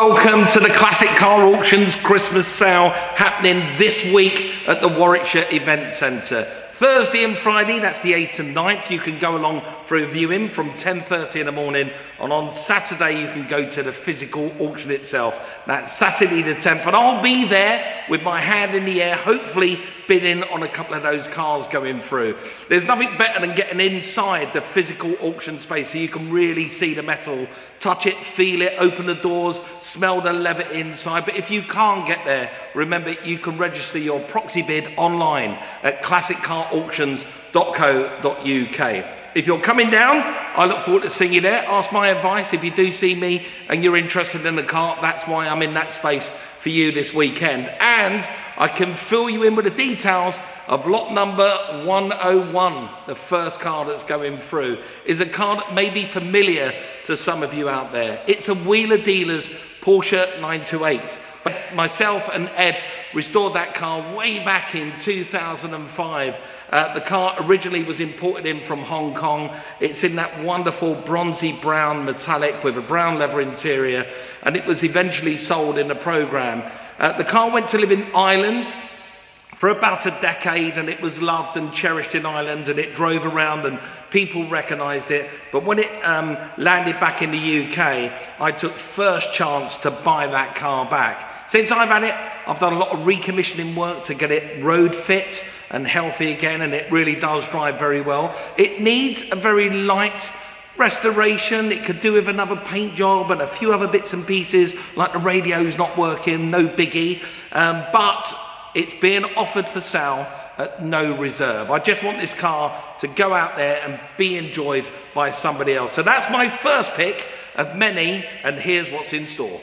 Welcome to the Classic Car Auctions Christmas sale happening this week at the Warwickshire Event Centre. Thursday and Friday, that's the 8th and 9th, you can go along for a viewing from 10:30 in the morning, and on Saturday you can go to the physical auction itself. That's Saturday the 10th, and I'll be there with my hand in the air, hopefully bidding on a couple of those cars going through. There's nothing better than getting inside the physical auction space so you can really see the metal, touch it, feel it, open the doors, smell the leather inside. But if you can't get there, remember you can register your proxy bid online at classiccarauctions.co.uk. If you're coming down, I look forward to seeing you there. Ask my advice. If you do see me and you're interested in the car, that's why I'm in that space for you this weekend. And I can fill you in with the details of lot number 101. The first car that's going through is a car that may be familiar to some of you out there. It's a Wheeler Dealers Porsche 928. But myself and Ed restored that car way back in 2005. The car originally was imported in from Hong Kong. It's in that wonderful bronzy brown metallic with a brown leather interior, and it was eventually sold in the program. The car went to live in Ireland for about a decade, and it was loved and cherished in Ireland, and it drove around and people recognised it. But when it landed back in the UK, I took first chance to buy that car back. Since I've had it, I've done a lot of recommissioning work to get it road fit and healthy again, and it really does drive very well. It needs a very light restoration. It could do with another paint job and a few other bits and pieces, like the radio's not working, no biggie, but it's being offered for sale at no reserve. I just want this car to go out there and be enjoyed by somebody else. So that's my first pick of many, and here's what's in store.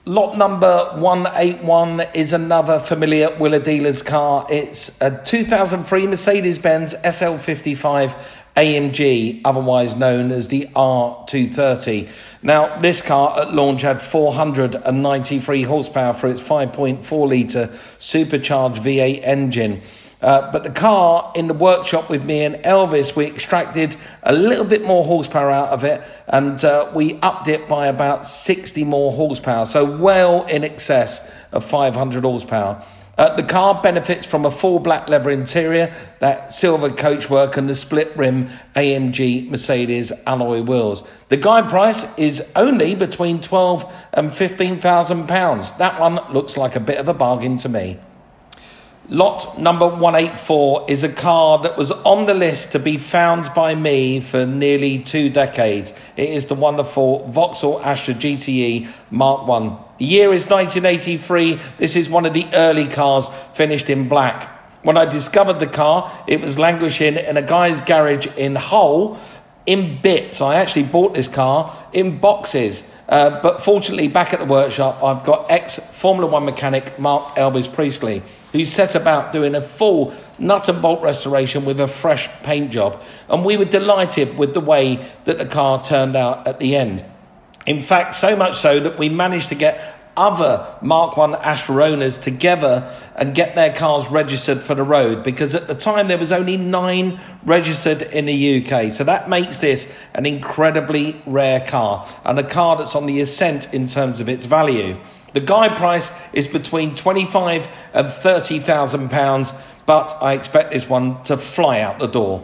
Lot number 181 is another familiar Wheeler Dealers car. It's a 2003 Mercedes-Benz SL55 AMG, otherwise known as the R230. Now, this car at launch had 493 horsepower for its 5.4 litre supercharged V8 engine. But the car in the workshop with me and Elvis, we extracted a little bit more horsepower out of it, and we upped it by about 60 more horsepower, so well in excess of 500 horsepower. The car benefits from a full black leather interior, that silver coachwork, and the split rim AMG Mercedes alloy wheels. The guide price is only between £12,000 and £15,000. That one looks like a bit of a bargain to me. Lot number 184 is a car that was on the list to be found by me for nearly 2 decades. It is the wonderful Vauxhall Astra GTE Mk1. The year is 1983. This is one of the early cars finished in black. When I discovered the car, it was languishing in a guy's garage in Hull in bits. I actually bought this car in boxes. But fortunately, back at the workshop, I've got ex-Formula 1 mechanic Mark Elvis Presley, who set about doing a full nut and bolt restoration with a fresh paint job. And we were delighted with the way that the car turned out at the end. In fact, so much so that we managed to get other Mark I Astra owners together and get their cars registered for the road, because at the time there was only 9 registered in the UK. So that makes this an incredibly rare car, and a car that's on the ascent in terms of its value. The guide price is between £25,000 and £30,000, but I expect this one to fly out the door.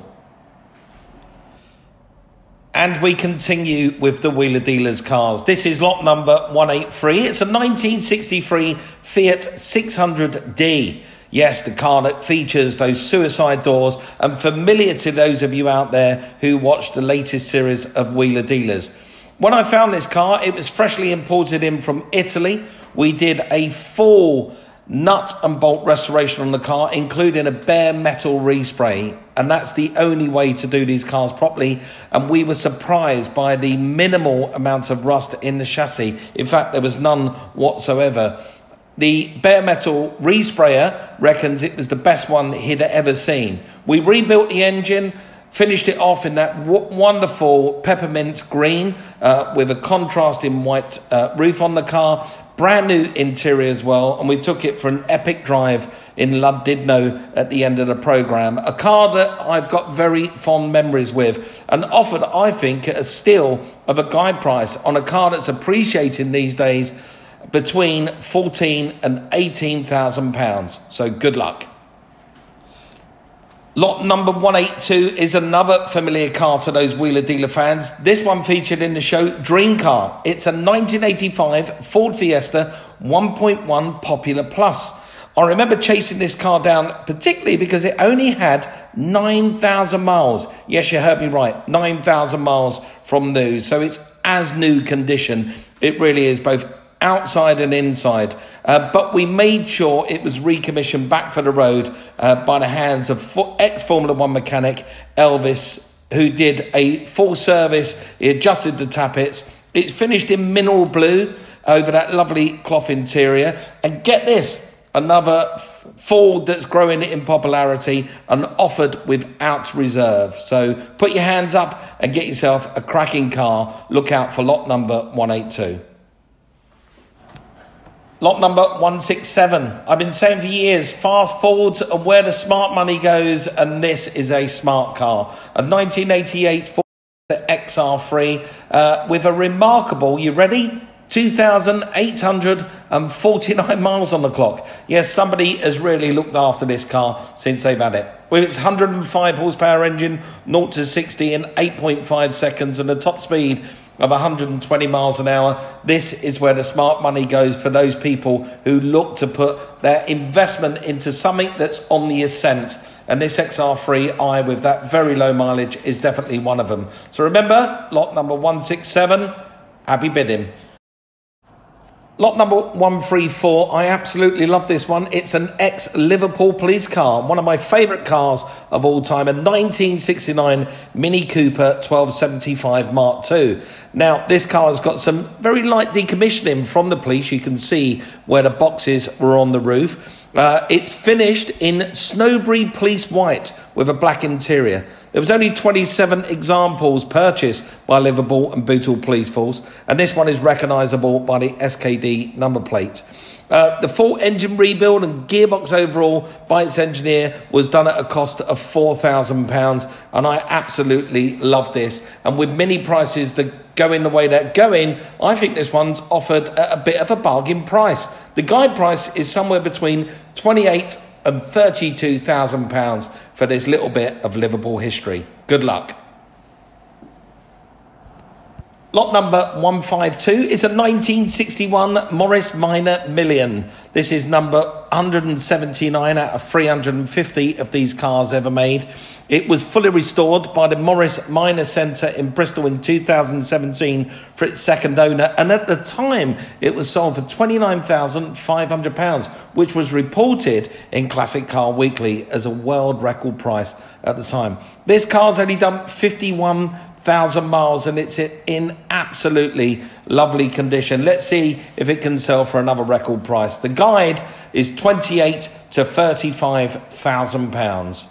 And we continue with the Wheeler Dealers cars. This is lot number 183. It's a 1963 Fiat 600D. Yes, the car that features those suicide doors, and familiar to those of you out there who watched the latest series of Wheeler Dealers. When I found this car, it was freshly imported in from Italy. We did a full nut and bolt restoration on the car, including a bare metal respray, and that's the only way to do these cars properly. And we were surprised by the minimal amount of rust in the chassis. In fact, there was none whatsoever. The bare metal resprayer reckons it was the best one he'd ever seen. We rebuilt the engine, Finished it off in that wonderful peppermint green with a contrasting white roof on the car. Brand new interior as well, and we took it for an epic drive in Llandudno at the end of the programme. A car that I've got very fond memories with, and offered, I think, at a steal of a guide price on a car that's appreciating these days between £14,000 and £18,000. So good luck. Lot number 182 is another familiar car to those wheeler dealer fans. This one featured in the show Dream Car. It's a 1985 Ford Fiesta 1.1 Popular Plus. I remember chasing this car down, particularly because it only had 9,000 miles. Yes, you heard me right, 9,000 miles from new. So it's as new condition. It really is, both outside and inside, but we made sure it was recommissioned back for the road by the hands of ex-Formula One mechanic Elvis, who did a full service. He adjusted the tappets. It's finished in mineral blue over that lovely cloth interior, and get this, another Ford that's growing in popularity and offered without reserve. So put your hands up and get yourself a cracking car. Look out for lot number 182. Lot number 167. I've been saying for years, fast Fords are where the smart money goes, and this is a smart car. A 1988 Ford XR3 with a remarkable, you ready? 2,849 miles on the clock. Yes, somebody has really looked after this car since they've had it. With its 105 horsepower engine, 0 to 60 in 8.5 seconds, and a top speed of 120 miles an hour. This is where the smart money goes for those people who look to put their investment into something that's on the ascent. And this XR3i with that very low mileage is definitely one of them. So remember, lot number 167, happy bidding. Lot number 134, I absolutely love this one. It's an ex-Liverpool police car, one of my favourite cars of all time, a 1969 Mini Cooper 1275 Mark II. Now, this car has got some very light decommissioning from the police. You can see where the boxes were on the roof. It's finished in Snowbury Police White with a black interior. There was only 27 examples purchased by Liverpool and Bootle Police Force, and this one is recognisable by the SKD number plate. The full engine rebuild and gearbox overhaul by its engineer was done at a cost of £4,000, and I absolutely love this. And with many prices that going the way they're going, I think this one's offered at a bit of a bargain price. The guide price is somewhere between £28,000 and £32,000 for this little bit of Liverpool history. Good luck. Lot number 152 is a 1961 Morris Minor Million. This is number 179 out of 350 of these cars ever made. It was fully restored by the Morris Minor Centre in Bristol in 2017 for its second owner, and at the time it was sold for £29,500, which was reported in Classic Car Weekly as a world record price at the time. This car's only done 51,000 miles, and it's in absolutely lovely condition. Let's see if it can sell for another record price. The guide is £28,000 to £35,000.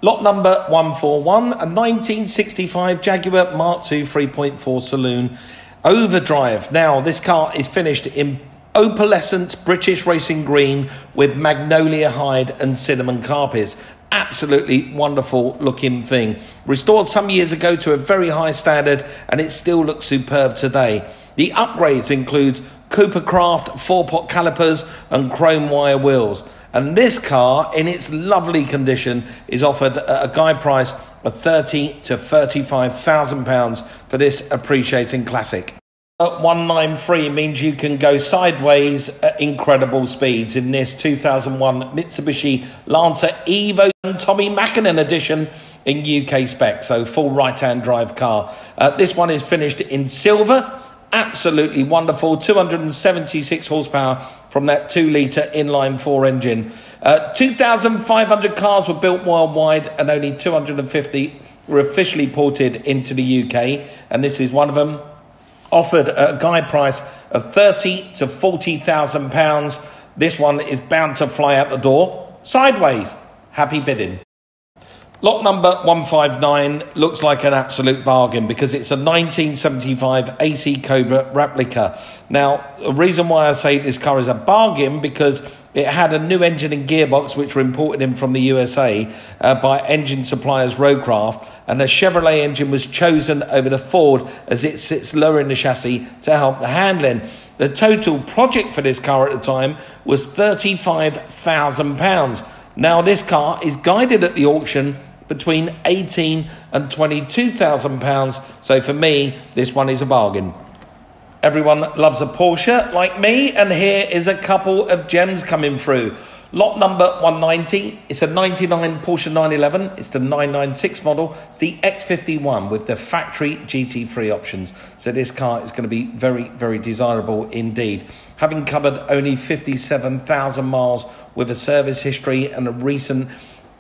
Lot number 141, a 1965 Jaguar Mark II 3.4 Saloon Overdrive. Now, this car is finished in opalescent British racing green with magnolia hide and cinnamon carpets. Absolutely wonderful looking thing. Restored some years ago to a very high standard, and it still looks superb today. The upgrades include Cooper Craft 4-pot calipers and chrome wire wheels. And this car, in its lovely condition, is offered at a guide price of £30,000 to £35,000 for this appreciating classic. At 193 means you can go sideways at incredible speeds in this 2001 Mitsubishi Lancer Evo and Tommy Mackinnon edition in UK spec, so full right-hand drive car. This one is finished in silver. Absolutely wonderful, 276 horsepower from that 2-litre inline-4 engine. 2,500 cars were built worldwide, and only 250 were officially ported into the UK, and this is one of them. Offered at a guide price of £30,000 to £40,000. This one is bound to fly out the door sideways. Happy bidding. Lot number 159 looks like an absolute bargain because it's a 1975 AC Cobra replica. Now, the reason why I say this car is a bargain because it had a new engine and gearbox which were imported in from the USA by engine suppliers Roadcraft, and the Chevrolet engine was chosen over the Ford as it sits lower in the chassis to help the handling. The total project for this car at the time was £35,000. Now, this car is guided at the auction between £18,000 and £22,000. So for me, this one is a bargain. Everyone loves a Porsche like me, and here is a couple of gems coming through. Lot number 190, it's a 99 Porsche 911, it's the 996 model, it's the X51 with the factory GT3 options. So this car is going to be very, very desirable indeed. Having covered only 57,000 miles with a service history and a recent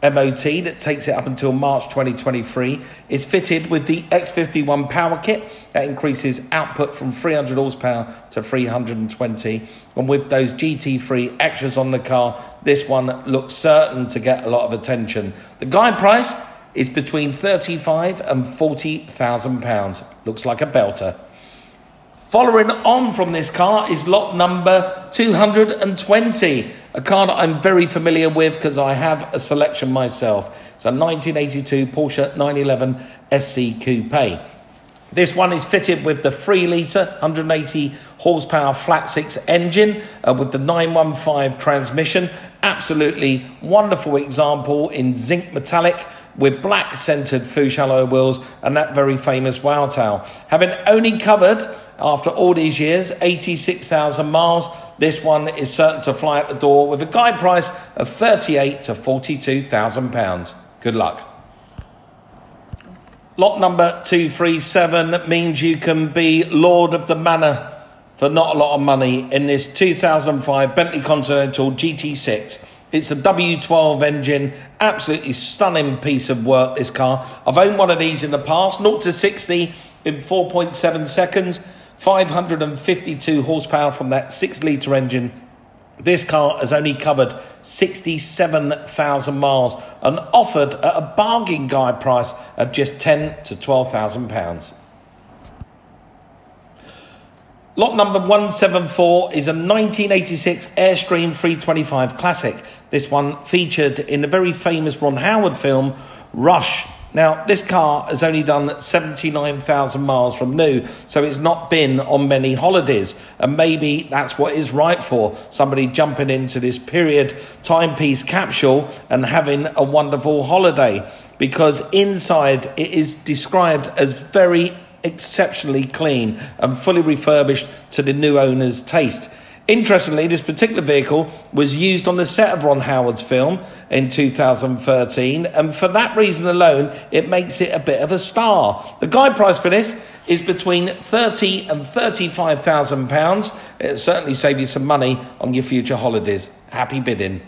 MOT that takes it up until March 2023. It's fitted with the X51 power kit that increases output from 300 horsepower to 320. And with those GT3 extras on the car, this one looks certain to get a lot of attention. The guide price is between £35,000 and £40,000. Looks like a belter. Following on from this car is lot number 220, a car that I'm very familiar with because I have a selection myself. It's a 1982 Porsche 911 SC Coupe. This one is fitted with the 3-litre, 180 horsepower flat six engine with the 915 transmission. Absolutely wonderful example in zinc metallic with black centered Fuchs alloy wheels and that very famous wow tail. Having only covered, after all these years, 86,000 miles, this one is certain to fly at the door with a guide price of £38,000 to £42,000. Good luck. Lot number 237 means you can be lord of the manor for not a lot of money in this 2005 Bentley Continental GT6. It's a W12 engine, absolutely stunning piece of work, this car. I've owned one of these in the past, 0 to 60 in 4.7 seconds, 552 horsepower from that 6-litre engine. This car has only covered 67,000 miles and offered at a bargain guide price of just £10,000 to £12,000. Lot number 174 is a 1986 Airstream 325 Classic. This one featured in the very famous Ron Howard film, Rush. Now, this car has only done 79,000 miles from new, so it's not been on many holidays. And maybe that's what it's right for, somebody jumping into this period timepiece capsule and having a wonderful holiday. Because inside it is described as very exceptionally clean and fully refurbished to the new owner's taste. Interestingly, this particular vehicle was used on the set of Ron Howard's film in 2013, and for that reason alone, it makes it a bit of a star. The guide price for this is between £30,000 and £35,000. It'll certainly save you some money on your future holidays. Happy bidding.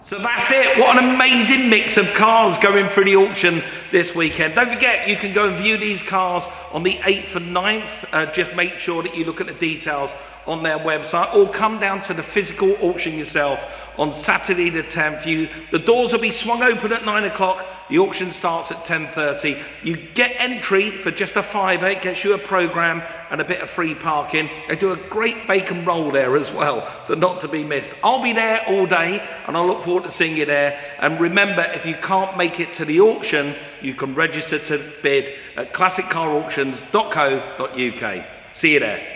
So that's it. What an amazing mix of cars going through the auction this weekend. Don't forget, you can go and view these cars on the 8th and 9th. Just make sure that you look at the details on their website, or come down to the physical auction yourself on Saturday the 10th. The doors will be swung open at 9 o'clock. The auction starts at 10:30. You get entry for just a £5. It gets you a programme and a bit of free parking. They do a great bacon roll there as well, so not to be missed. I'll be there all day, and I look forward to seeing you there. And remember, if you can't make it to the auction, you can register to bid at classiccarauctions.co.uk. See you there.